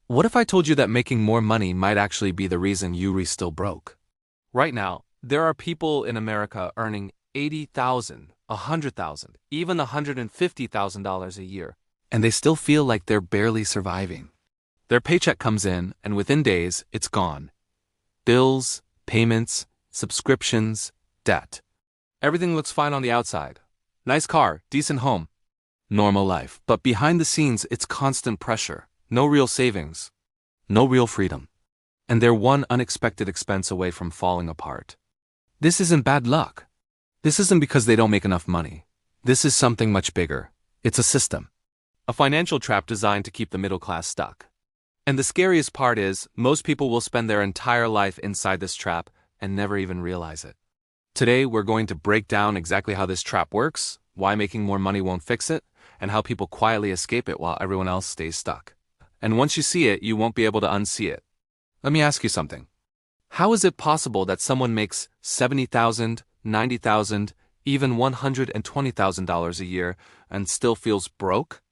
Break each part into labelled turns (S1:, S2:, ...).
S1: What if I told you that making more money might actually be the reason you're still broke? Right now, there are people in America earning $80,000, $100,000, even $150,000 a year, and they still feel like they're barely surviving. Their paycheck comes in, and within days, it's gone. Bills, payments, subscriptions, debt. Everything looks fine on the outside. Nice car, decent home. Normal life. But behind the scenes, it's constant pressure. No real savings. No real freedom. And they're one unexpected expense away from falling apart. This isn't bad luck. This isn't because they don't make enough money. This is something much bigger. It's a system. A financial trap designed to keep the middle class stuck. And the scariest part is, most people will spend their entire life inside this trap and never even realize it. Today, we're going to break down exactly how this trap works, why making more money won't fix it, and how people quietly escape it while everyone else stays stuck. And once you see it, you won't be able to unsee it. Let me ask you something. How is it possible that someone makes $70,000, $90,000, even $120,000 a year and still feels broke?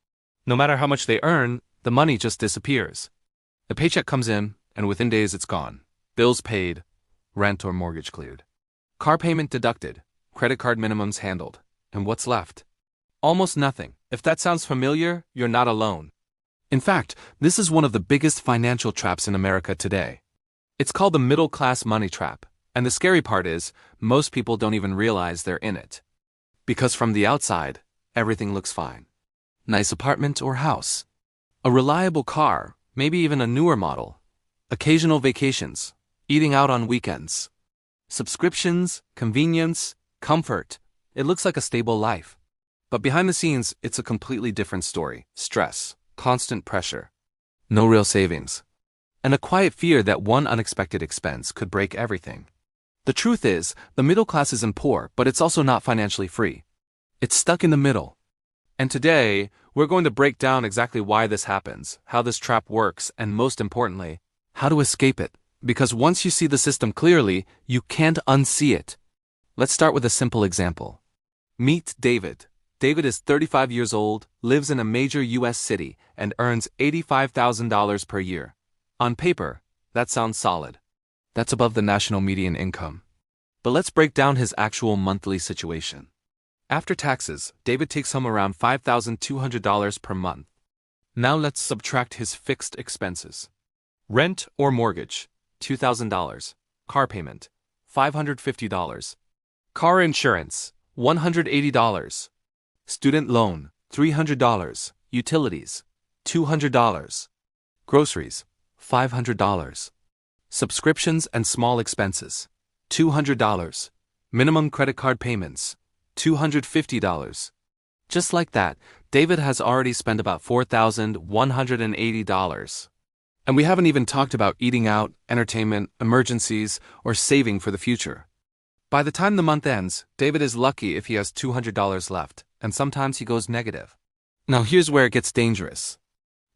S1: No matter how much they earn, the money just disappears. The paycheck comes in, and within days it's gone. Bills paid, rent or mortgage cleared. Car payment deducted, credit card minimums handled. And what's left? Almost nothing. If that sounds familiar, you're not alone. In fact, this is one of the biggest financial traps in America today. It's called the middle class money trap, and the scary part is, most people don't even realize they're in it. Because from the outside, everything looks fine. Nice apartment or house. A reliable car, maybe even a newer model. Occasional vacations. Eating out on weekends. Subscriptions, convenience, comfort. It looks like a stable life. But behind the scenes, it's a completely different story. Stress, constant pressure, no real savings, and a quiet fear that one unexpected expense could break everything. The truth is, the middle class isn't poor, but it's also not financially free. It's stuck in the middle. And today, we're going to break down exactly why this happens, how this trap works, and most importantly, how to escape it. Because once you see the system clearly, you can't unsee it. Let's start with a simple example. Meet David. David is 35 years old, lives in a major U.S. city, and earns $85,000 per year. On paper, that sounds solid. That's above the national median income. But let's break down his actual monthly situation. After taxes, David takes home around $5,200 per month. Now let's subtract his fixed expenses. Rent or mortgage, $2,000. Car payment, $550. Car insurance, $180. Student loan, $300. Utilities, $200. Groceries, $500. Subscriptions and small expenses, $200. Minimum credit card payments, $250. Just like that, David has already spent about $4,180. And we haven't even talked about eating out, entertainment, emergencies, or saving for the future. By the time the month ends, David is lucky if he has $200 left, and sometimes he goes negative. Now here's where it gets dangerous.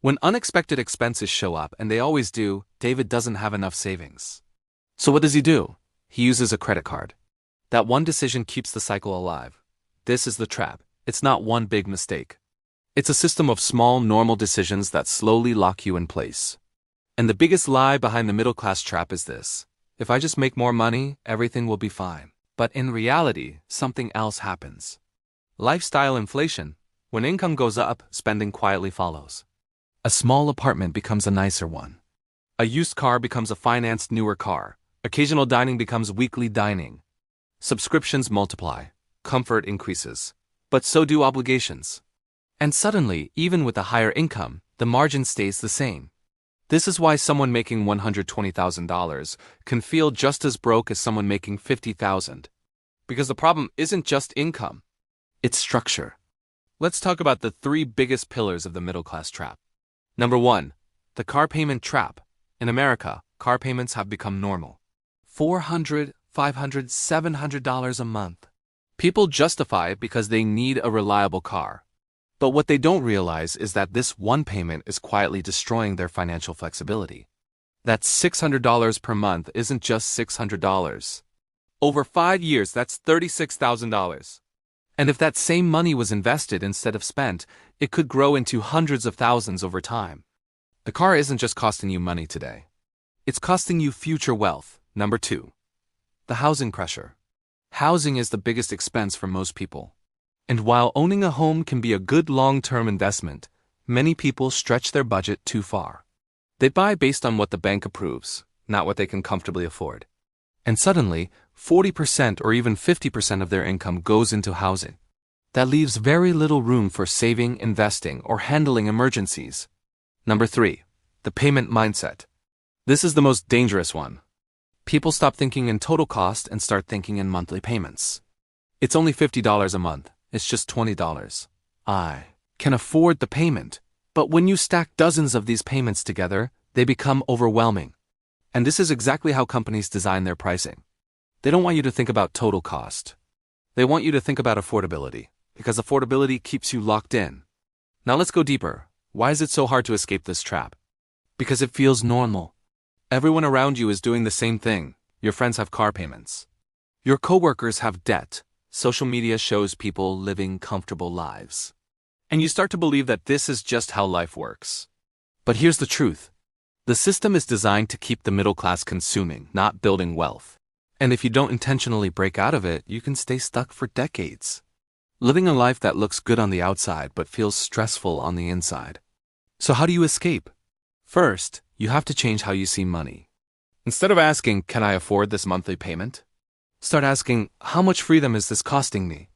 S1: When unexpected expenses show up, and they always do, David doesn't have enough savings. So what does he do? He uses a credit card. That one decision keeps the cycle alive. This is the trap. It's not one big mistake. It's a system of small, normal decisions that slowly lock you in place. And the biggest lie behind the middle class trap is this. If I just make more money, everything will be fine. But in reality, something else happens. Lifestyle inflation. When income goes up, spending quietly follows. A small apartment becomes a nicer one. A used car becomes a financed newer car. Occasional dining becomes weekly dining. Subscriptions multiply. Comfort increases. But so do obligations. And suddenly, even with a higher income, the margin stays the same. This is why someone making $120,000 can feel just as broke as someone making $50,000. Because the problem isn't just income. It's structure. Let's talk about the three biggest pillars of the middle class trap. Number 1. The car payment trap. In America, car payments have become normal. $400, $500, $700 a month. People justify it because they need a reliable car. But what they don't realize is that this one payment is quietly destroying their financial flexibility. That $600 per month isn't just $600. Over 5 years, that's $36,000. And if that same money was invested instead of spent, it could grow into hundreds of thousands over time. The car isn't just costing you money today. It's costing you future wealth. Number 2. The housing pressure. Housing is the biggest expense for most people. And while owning a home can be a good long-term investment, many people stretch their budget too far. They buy based on what the bank approves, not what they can comfortably afford. And suddenly, 40% or even 50% of their income goes into housing. That leaves very little room for saving, investing, or handling emergencies. Number 3. The payment mindset. This is the most dangerous one. People stop thinking in total cost and start thinking in monthly payments. It's only $50 a month. It's just $20. I can afford the payment. But when you stack dozens of these payments together, they become overwhelming. And this is exactly how companies design their pricing. They don't want you to think about total cost. They want you to think about affordability, because affordability keeps you locked in. Now let's go deeper. Why is it so hard to escape this trap? Because it feels normal. Everyone around you is doing the same thing. Your friends have car payments. Your coworkers have debt. Social media shows people living comfortable lives. And you start to believe that this is just how life works. But here's the truth. The system is designed to keep the middle class consuming, not building wealth. And if you don't intentionally break out of it, you can stay stuck for decades, living a life that looks good on the outside but feels stressful on the inside. So how do you escape? First, you have to change how you see money. Instead of asking, "Can I afford this monthly payment?" start asking, "How much freedom is this costing me?"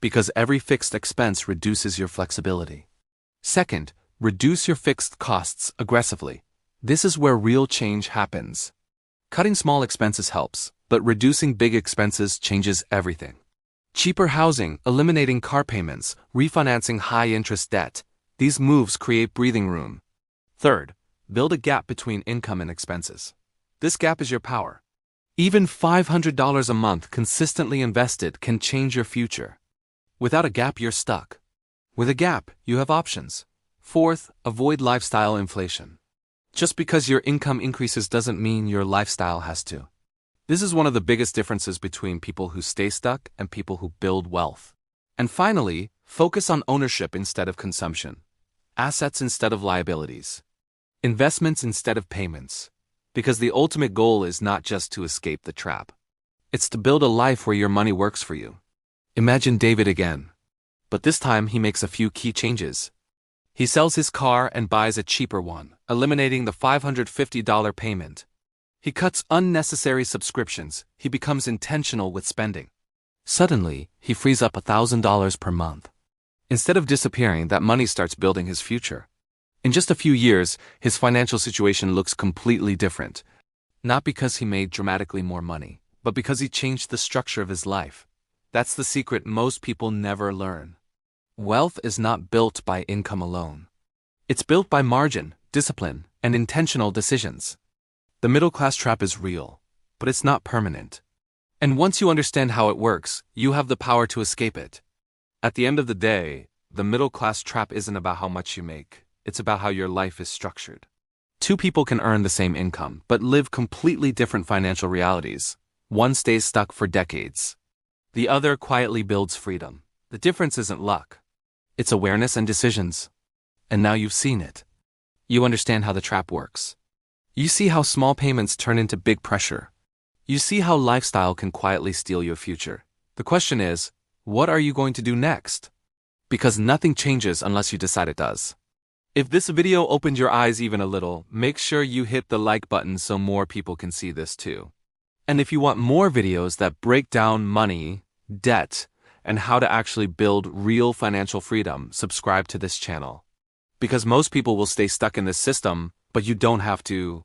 S1: Because every fixed expense reduces your flexibility. Second, reduce your fixed costs aggressively. This is where real change happens. Cutting small expenses helps, but reducing big expenses changes everything. Cheaper housing, eliminating car payments, refinancing high-interest debt. These moves create breathing room. Third, build a gap between income and expenses. This gap is your power. Even $500 a month consistently invested can change your future. Without a gap, you're stuck. With a gap, you have options. Fourth, avoid lifestyle inflation. Just because your income increases doesn't mean your lifestyle has to. This is one of the biggest differences between people who stay stuck and people who build wealth. And finally, focus on ownership instead of consumption. Assets instead of liabilities. Investments instead of payments. Because the ultimate goal is not just to escape the trap. It's to build a life where your money works for you. Imagine David again. But this time he makes a few key changes. He sells his car and buys a cheaper one, eliminating the $550 payment. He cuts unnecessary subscriptions. He becomes intentional with spending. Suddenly, he frees up $1,000 per month. Instead of disappearing, that money starts building his future. In just a few years, his financial situation looks completely different. Not because he made dramatically more money, but because he changed the structure of his life. That's the secret most people never learn. Wealth is not built by income alone. It's built by margin, discipline, and intentional decisions. The middle class trap is real, but it's not permanent. And once you understand how it works, you have the power to escape it. At the end of the day, the middle class trap isn't about how much you make. It's about how your life is structured. Two people can earn the same income, but live completely different financial realities. One stays stuck for decades. The other quietly builds freedom. The difference isn't luck. It's awareness and decisions. And now you've seen it. You understand how the trap works. You see how small payments turn into big pressure. You see how lifestyle can quietly steal your future. The question is, what are you going to do next? Because nothing changes unless you decide it does. If this video opened your eyes even a little, make sure you hit the like button so more people can see this too. And if you want more videos that break down money, debt, and how to actually build real financial freedom, subscribe to this channel. Because most people will stay stuck in this system, but you don't have to.